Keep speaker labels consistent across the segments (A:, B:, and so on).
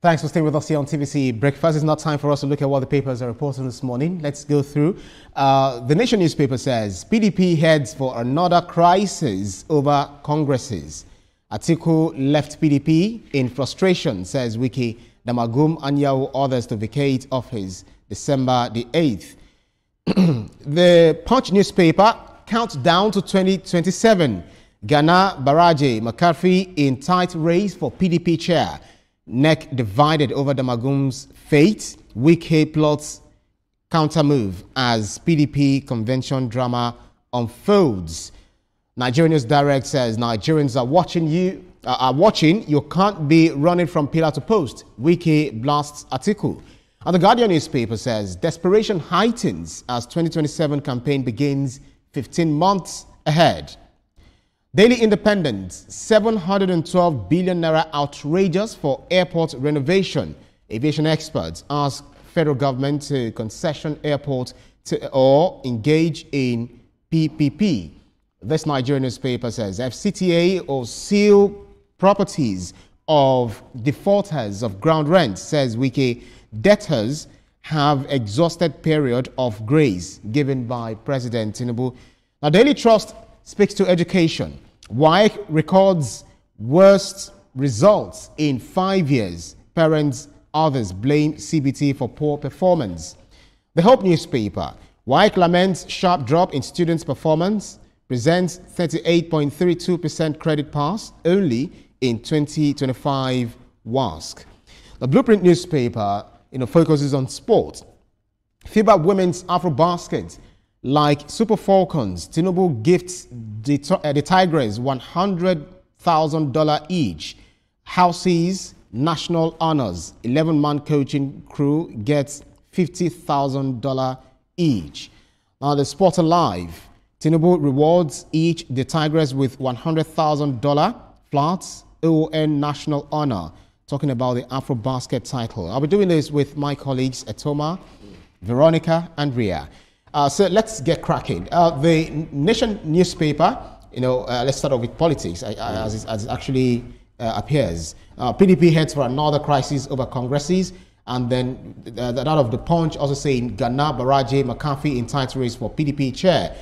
A: Thanks for staying with us here on TVC Breakfast. It's not time for us to look at what the papers are reporting this morning. Let's go through. The Nation newspaper says PDP heads for another crisis over Congresses. Atiku left PDP in frustration, says Wiki. Damagum Anyanwu others to vacate office December the 8th. The Punch newspaper counts down to 2027. Ghana Baraje McCarthy in tight race for PDP chair. NEC divided over Damagum's fate. Wike plots counter move as PDP convention drama unfolds. Nigerian News Direct says Nigerians are watching. You can't be running from pillar to post. Wike blasts Atiku. And the Guardian newspaper says desperation heightens as 2027 campaign begins 15 months ahead. Daily Independent, 712 billion naira outrageous for airport renovation. Aviation experts ask federal government to concession airport or engage in PPP. This Nigerian newspaper says FCTA or seal properties of defaulters of ground rent, says Wike. Debtors have exhausted period of grace given by President Tinubu. Now, Daily Trust speaks to education. WAEC records worst results in 5 years. Parents, others blame CBT for poor performance. The Hope newspaper. WAEC laments sharp drop in students' performance. Presents 38.32% credit pass only in 2025 WASC. The Blueprint newspaper focuses on sport. FIBA Women's Afro-Basket. Like Super Falcons, Tinubu gifts the Tigers $100,000 each. Houses national honors. 11-man coaching crew gets $50,000 each. Now the Sport Alive. Tinubu rewards each the Tigers with $100,000 flats ON national honor. Talking about the Afro-Basket title. I'll be doing this with my colleagues Etoma, Veronica, and Ria. So let's get cracking. The Nation newspaper, let's start off with politics as it actually appears. PDP heads for another crisis over Congresses, and then that of the Punch also saying Ghana Baraje McCarthy in tight race for PDP chair.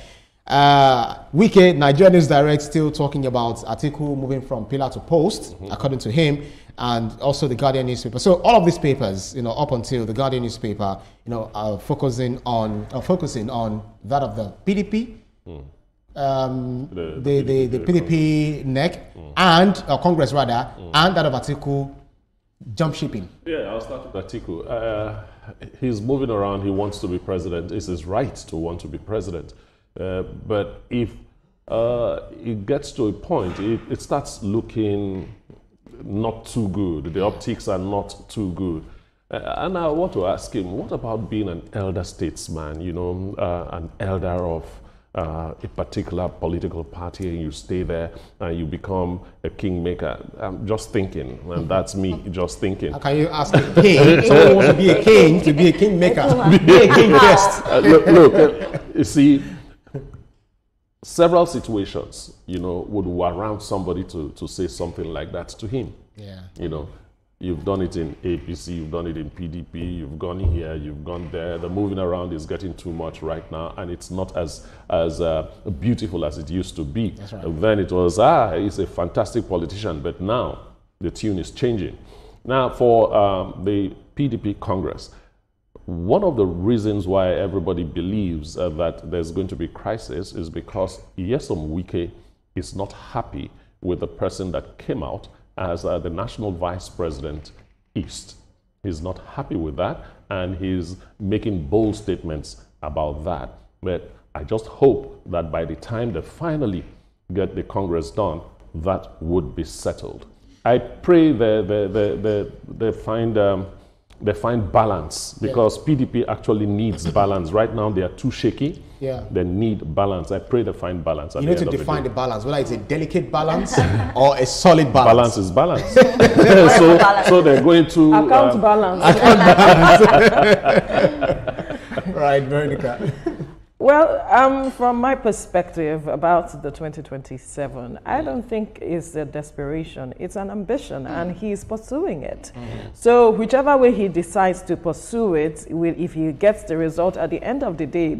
A: Wike, Nigerian News Direct, still talking about Atiku moving from pillar to post, according to him, and also the Guardian newspaper. So all of these papers, up until the Guardian newspaper, are focusing on that of the PDP, the PDP NEC, and Congress rather, and that of Atiku jump shipping. Yeah,
B: I'll start with Atiku. He's moving around. He wants to be president. It's his right to want to be president. But if it gets to a point, it starts looking not too good. The optics are not too good. And I want to ask him, what about being an elder statesman, an elder of a particular political party, and you stay there and you become a kingmaker? I'm just thinking, and that's me just thinking.
A: How can you ask a king? Someone wants to be a king, to be a kingmaker. Be a king first.
B: Look, you see, several situations, would warrant somebody to say something like that to him.
A: Yeah.
B: You've done it in APC, you've done it in PDP, you've gone here, you've gone there. The moving around is getting too much right now, and it's not as beautiful as it used to be.
A: That's right.
B: Then it was, he's a fantastic politician, but now the tune is changing. Now for the PDP Congress, one of the reasons why everybody believes that there's going to be crisis is because Nyesom Wike is not happy with the person that came out as the National Vice President East. He's not happy with that, and he's making bold statements about that. But I just hope that by the time they finally get the Congress done, that would be settled. I pray they find balance, because PDP actually needs balance. Right now, they are too shaky.
A: Yeah.
B: They need balance. I pray they find balance.
A: You need to define the balance, whether it's a delicate balance or a solid balance.
B: Balance is balance. so they're going to...
C: Account balance.
A: Right, Veronica.
C: Well, from my perspective about the 2027, I don't think it's a desperation. It's an ambition, and he's pursuing it. So whichever way he decides to pursue it, if he gets the result at the end of the day,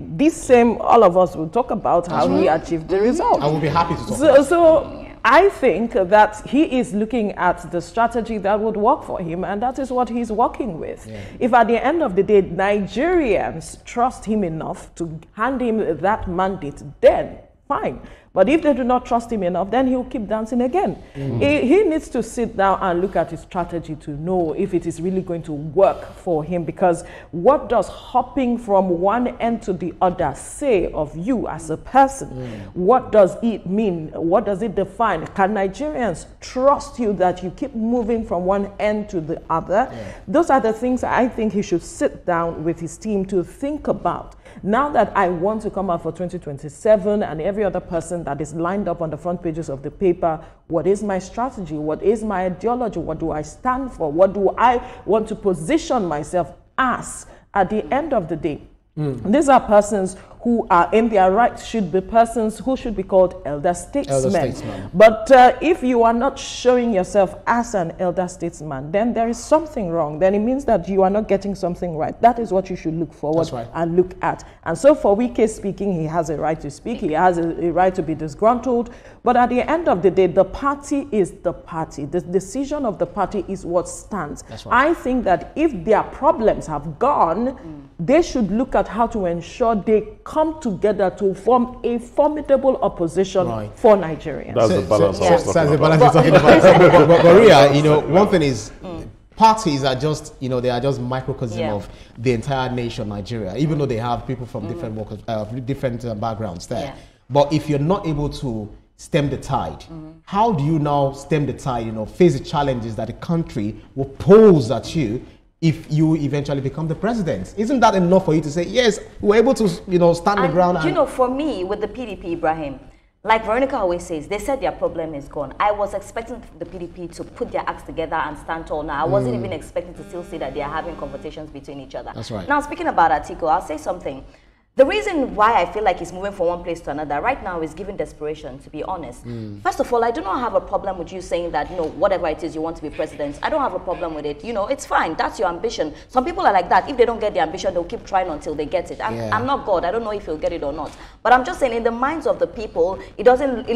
C: all of us will talk about how he achieved the result.
A: I will be happy to talk about it.
C: So I think that he is looking at the strategy that would work for him, and that is what he's working with. Yeah. If at the end of the day, Nigerians trust him enough to hand him that mandate, then fine. But if they do not trust him enough, then he'll keep dancing again. He needs to sit down and look at his strategy to know if it is really going to work for him. Because what does hopping from one end to the other say of you as a person? What does it mean? What does it define? Can Nigerians trust you that you keep moving from one end to the other? Those are the things I think he should sit down with his team to think about. Now that I want to come out for 2027 and every other person that is lined up on the front pages of the paper, what is my strategy? What is my ideology? What do I stand for? What do I want to position myself as at the end of the day? These are persons who are in their rights, should be persons who should be called elder statesmen. But if you are not showing yourself as an elder statesman, then there is something wrong. Then it means that you are not getting something right. That is what you should look forward and look at. And so for Wike speaking, he has a right to speak. He has a right to be disgruntled. But at the end of the day, the party is the party. The decision of the party is what stands. I think that if their problems have gone, they should look at how to ensure they come together to form a formidable opposition for Nigerians.
B: That's the balance I was talking about.
A: You're talking about. But Ria, you know, one thing is parties are just, you know, they are just microcosm of the entire nation, Nigeria, even though they have people from different backgrounds there. But if you're not able to stem the tide, how do you now stem the tide, you know, face the challenges that the country will pose at you if you eventually become the president? Isn't that enough for you to say, yes, we're able to, you know, stand the ground?
D: You know, for me, with the PDP, Ibrahim, like Veronica always says, they said their problem is gone. I was expecting the PDP to put their acts together and stand tall now. I wasn't even expecting to still see that they are having conversations between each other.
A: That's right.
D: Now, speaking about Atiku, I'll say something. The reason why I feel like he's moving from one place to another right now is given desperation, to be honest. First of all, I do not have a problem with you saying that, you know, whatever it is you want to be president, I don't have a problem with it. You know, it's fine. That's your ambition. Some people are like that. If they don't get the ambition, they'll keep trying until they get it. I'm not God. I don't know if he'll get it or not. But I'm just saying, in the minds of the people, it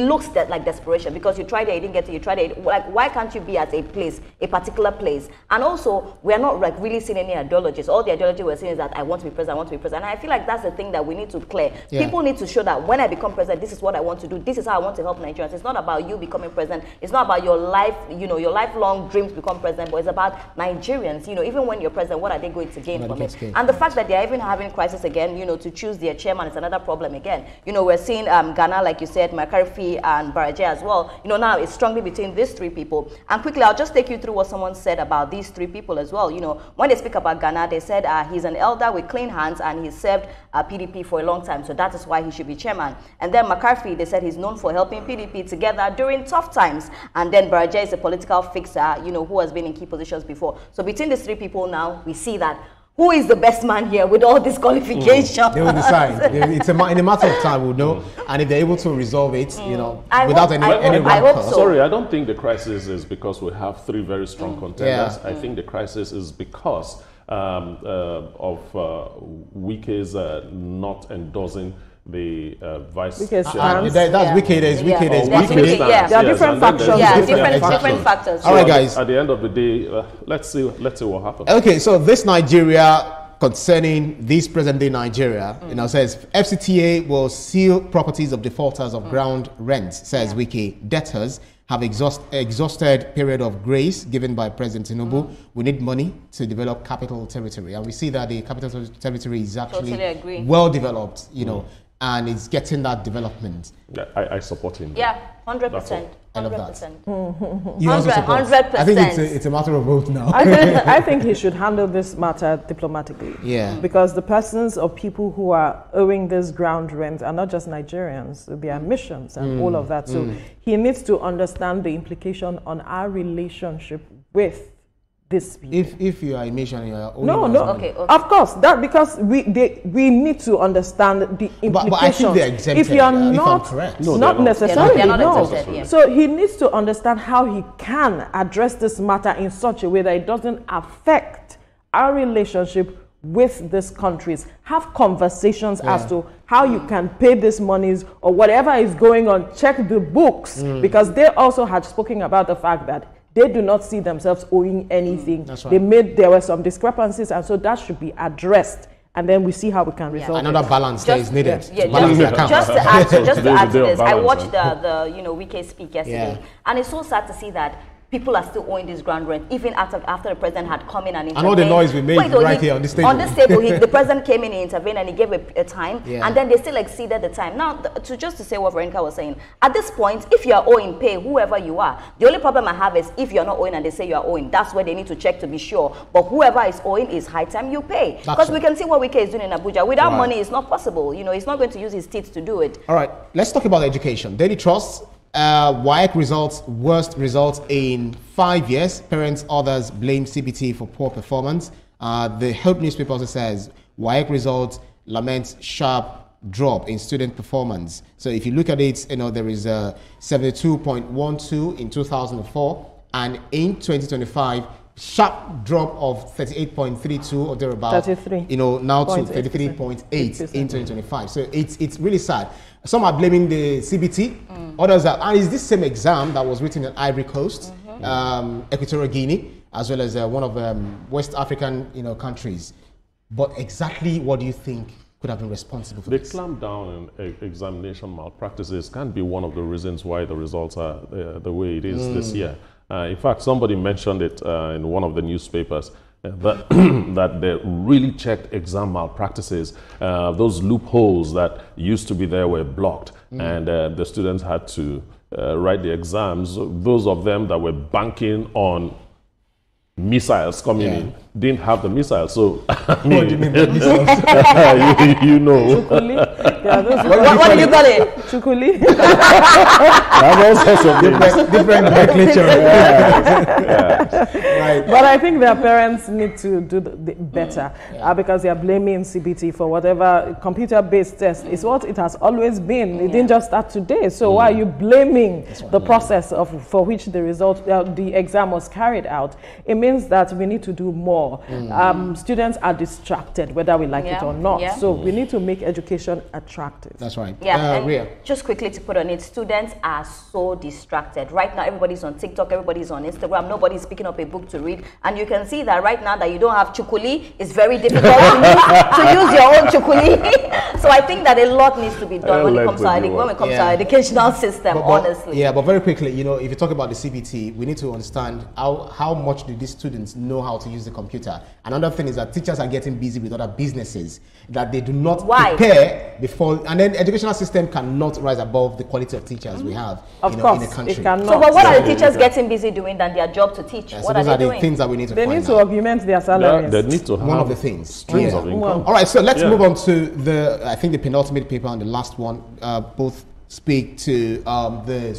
D: looks like desperation because you tried it, you didn't get it, you tried it. Like, why can't you be at a place, a particular place? And also, we're not like really seeing any ideologies. All the ideology we're seeing is that I want to be president, I want to be president. And I feel like that's the thing that we need to clear. People need to show that when I become president, this is what I want to do. This is how I want to help Nigerians. It's not about you becoming president. It's not about your life, you know, your lifelong dreams become president, but it's about Nigerians. You know, even when you're president, what are they going to gain from it? And the fact that they're even having crisis again, you know, to choose their chairman is another problem again. You know, we're seeing Ghana, like you said, McCarthy and Baraje as well. You know, now it's strongly between these three people. And quickly, I'll just take you through what someone said about these three people as well. You know, when they speak about Ghana, they said he's an elder with clean hands and he served PDP for a long time. So that is why he should be chairman. And then McCarthy, they said he's known for helping PDP together during tough times. And then Baraje is a political fixer, you know, who has been in key positions before. So between these three people now, we see that who is the best man here with all these qualifications?
A: They will decide. It's in a matter of time, we'll know. And if they're able to resolve it, you know, without any rancor.
D: So.
B: Sorry, I don't think the crisis is because we have three very strong contenders. I think the crisis is because of Wike's not endorsing the vice chairman.
A: That's wickedness.
C: There are different factions.
D: Different factors.
A: All right, guys.
B: At the end of the day, let's see what happens.
A: Okay, so this Nigeria, concerning this present-day Nigeria, you know, says FCTA will seal properties of defaulters of ground rent, says Wike. Debtors have exhausted period of grace given by President Tinubu. We need money to develop capital territory, and we see that the capital territory is actually well developed, you know, and it's getting that development.
B: Yeah, I support him.
D: Yeah, 100%.
A: I love that.
D: 100%.
A: I think it's a matter of vote now.
C: I think he should handle this matter diplomatically.
A: Yeah.
C: Because the persons or people who are owing this ground rent are not just Nigerians, their missions and all of that. So he needs to understand the implication on our relationship with these people.
A: If you are a nation, you are
C: No.
D: Okay.
C: Of course, that because we need to understand the implications.
A: But I think they're exempted.
C: If you are
A: if I'm
C: not,
A: correct.
B: No,
C: not necessarily,
D: They're not
C: no.
D: exempted, yeah.
C: So he needs to understand how he can address this matter in such a way that it doesn't affect our relationship with these countries. Have conversations as to how you can pay these monies or whatever is going on. Check the books, because they also had spoken about the fact that they do not see themselves owing anything.
A: That's right.
C: There were some discrepancies, and so that should be addressed, and then we see how we can resolve
A: Another
C: it.
A: balance there is needed.
D: Yeah,
A: to balance the account.
D: just to add to
B: Day of
D: this, I
B: balance,
D: watched the Wike speak yesterday, and it's so sad to see that people are still owing this ground rent, even after the president had come in and intervened.
A: And all the noise we made here on this table.
D: On this table, the president came in and intervened, and he gave a time, and then they still exceeded the time. Now, just to say what Veronica was saying, at this point, if you are owing, pay whoever you are. The only problem I have is if you are not owing and they say you are owing, that's where they need to check to be sure. But whoever is owing, is high time you pay. Because we can see what Wike is doing in Abuja. Without money, it's not possible. He's not going to use his teeth to do it.
A: All right, let's talk about education. Daily Trust. WAEC results, worst results in 5 years. Parents, others blame CBT for poor performance. The Hope newspaper also says WAEC results laments sharp drop in student performance. So if you look at it, there is a 72.12 in 2004, and in 2025, sharp drop of 38.32 or thereabout. 33. Now to 33.8 in 2025. So it's really sad. Some are blaming the CBT. Others are, and it's this same exam that was written in Ivory Coast, Equatorial Guinea, as well as one of West African countries. But exactly what do you think could have been responsible for this?
B: The clamp down on examination malpractices can be one of the reasons why the results are the way it is this year. In fact, somebody mentioned it in one of the newspapers that they really checked exam malpractices. Those loopholes that used to be there were blocked, and the students had to write the exams. Those of them that were banking on missiles coming in didn't have the missiles. So
A: What do you mean by missiles?
B: you know.
C: Chukuli. Yeah,
D: What do you call it?
C: Chukuli.
B: All sorts of things.
A: different nomenclature. Right.
C: But I think their parents need to do the better because they are blaming CBT for whatever computer-based test. It's what it has always been. It didn't just start today. So why are you blaming the process for which the result, the exam was carried out? It means that we need to do more. Students are distracted, whether we like it or not. So we need to make education attractive.
A: That's right.
D: And just quickly to put on it, students are so distracted. Right now, everybody's on TikTok, everybody's on Instagram, nobody's picking up a book to read. And you can see that right now that you don't have chukuli, it's very difficult to use your own chukuli. So I think that a lot needs to be done when it comes to our educational system, honestly.
A: Yeah, but very quickly, if you talk about the CBT, we need to understand how much do these students know how to use the computer. Another thing is that teachers are getting busy with other businesses that they do not prepare before, and then the educational system cannot rise above the quality of teachers we have in the country.
C: It cannot.
D: So but what are the teachers getting busy doing than their job to teach?
A: So
D: what
A: those
D: are
A: are
D: they
A: the
D: doing?
A: things that we need to
C: They
A: find
C: need to
A: out.
C: augment their salaries.
B: They need to have
A: one of the things.
B: streams of income.
A: All right, so let's move on to I think the penultimate paper and the last one. Both speak to the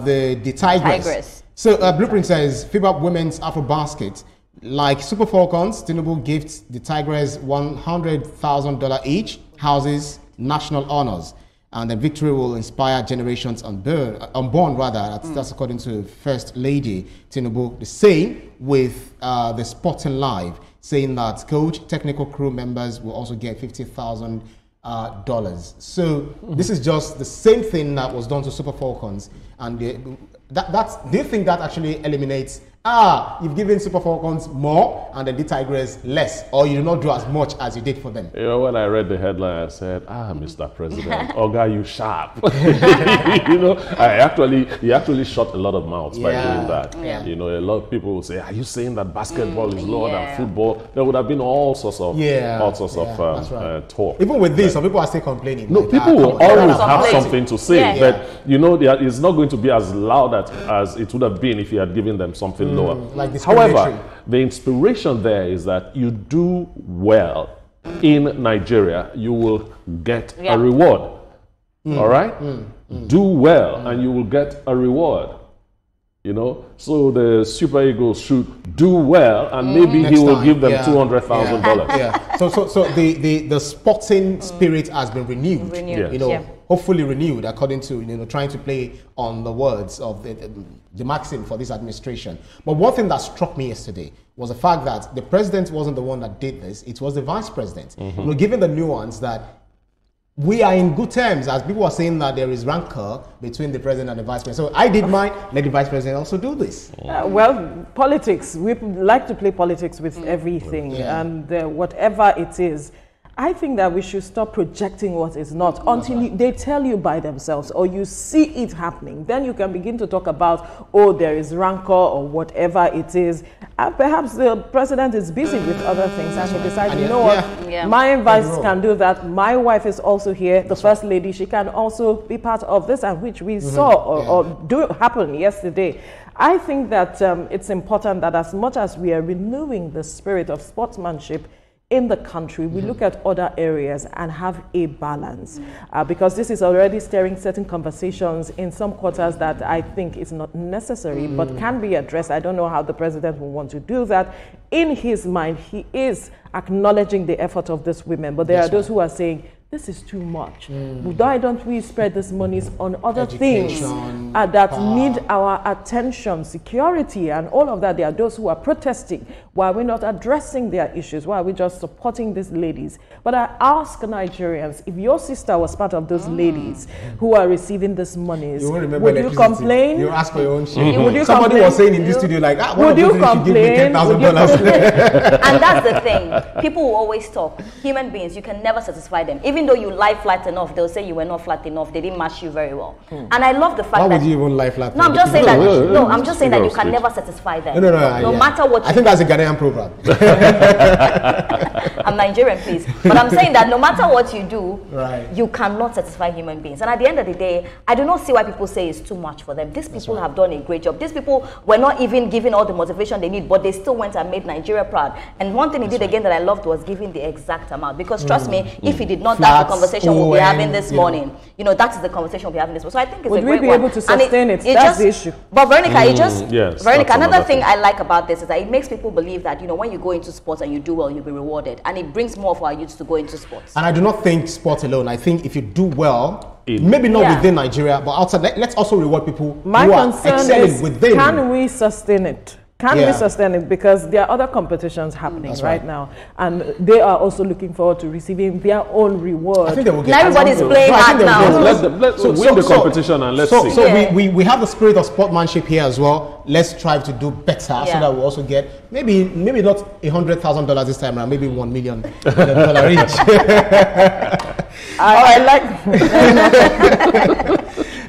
A: the Tigress. So Blueprint says FIBA Women's Afro Basket. Like Super Falcons, Tinubu gifts the Tigress $100,000 each, houses, national honors, and the victory will inspire generations unborn. That's according to First Lady Tinubu. The same with the Sporting Live, saying that coach, technical crew members will also get $50,000. So this is just the same thing that was done to Super Falcons, and do you think that actually eliminates? You've given Super Falcons more and then the Tigress less, or you do not do as much as you did for them.
B: When I read the headline, I said, Mr. President, Oga, you sharp. He actually shut a lot of mouths by doing that. A lot of people would say, are you saying that basketball is lower than football? There would have been all sorts of talk.
A: Even with this, some people are still complaining.
B: No, people will always have something to say, but it's not going to be as loud as it would have been if you had given them something lower. However, the inspiration there is that you do well in Nigeria, you will get a reward. All right? Do well and you will get a reward. You know, so the Super Eagles should do well, and maybe
A: Next
B: he will
A: time,
B: give them
A: yeah.
B: $200,000.
A: Yeah. So the sporting spirit has been renewed.
B: Yeah.
A: You know,
D: Yeah.
A: hopefully renewed according to, you know, trying to play on the words of the maxim for this administration. But one thing that struck me yesterday was the fact that the president wasn't the one that did this; it was the vice president. You know, given the nuance that we are in good terms, as people are saying that there is rancor between the president and the vice president. So I did mine, let the vice president also do this.
C: Well, politics, we like to play politics with everything, and whatever it is. I think that we should stop projecting what is not until they tell you by themselves or you see it happening. Then you can begin to talk about, oh, there is rancor or whatever it is. And perhaps the president is busy with other things and he decides, you know what, my vice can do that. My wife is also here, the first lady, she can also be part of this, and which we saw or do happen yesterday. I think that it's important that as much as we are renewing the spirit of sportsmanship in the country, we look at other areas and have a balance, because this is already stirring certain conversations in some quarters that I think is not necessary, but can be addressed. I don't know how the president will want to do that. In his mind, he is acknowledging the effort of these women, but there are those who are saying, this is too much. Why don't we spread these monies on other things that need our attention, security and all of that? There are those who are protesting. Why are we not addressing their issues? Why are we just supporting these ladies? But I ask Nigerians, if your sister was part of those ladies who are receiving these monies, would you complain?
A: You ask for your own share.
C: Would you
A: Somebody
C: complain?
A: was saying in this studio, like,
C: would you complain?
D: And that's the thing. People will always talk. Human beings, you can never satisfy them. Even though you lie flat enough, they'll say you were not flat enough. They didn't match you very well. And I love the fact
A: Why
D: that...
A: would you even lie flat?
D: No, I'm just saying that... No, I'm just saying that you can never satisfy them. No matter what you...
A: I think that's a Ghanaian program.
D: I'm Nigerian, please. But I'm saying that no matter what you do, you cannot satisfy human beings. And at the end of the day, I do not see why people say it's too much for them. These people have done a great job. These people were not even given all the motivation they need, but they still went and made Nigeria proud. And one thing he did again that I loved was giving the exact amount. Because trust me, if he did not, that's the conversation we'll be having this morning. You know, that is the conversation we'll be having this morning. So I think it's a great one.
C: Would we be able to sustain it? That's the issue.
D: But Veronica, Veronica, another thing
B: thing
D: I like about this is that it makes people believe that, you know, when you go into sports and you do well, you'll be rewarded. And it brings more of our youths to go into sports.
A: And I do not think sports alone. I think if you do well, maybe not within Nigeria, but outside, let's also reward people who are excelling within.
C: Can we sustain it? Can we sustain it? Because there are other competitions happening now, and they are also looking forward to receiving their own reward.
A: I think they will get
D: everybody's playing hard now.
B: Let's win the competition and let's see.
A: So we have the spirit of sportsmanship here as well. Let's strive to do better so that we also get maybe not $100,000 this time around, maybe $1 million each.
C: I like.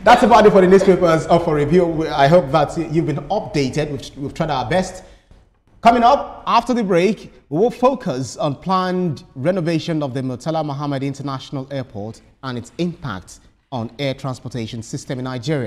A: That's about it for the newspapers up for review. I hope that you've been updated. We've tried our best. Coming up after the break, we will focus on planned renovation of the Murtala Muhammad International Airport and its impact on air transportation system in Nigeria.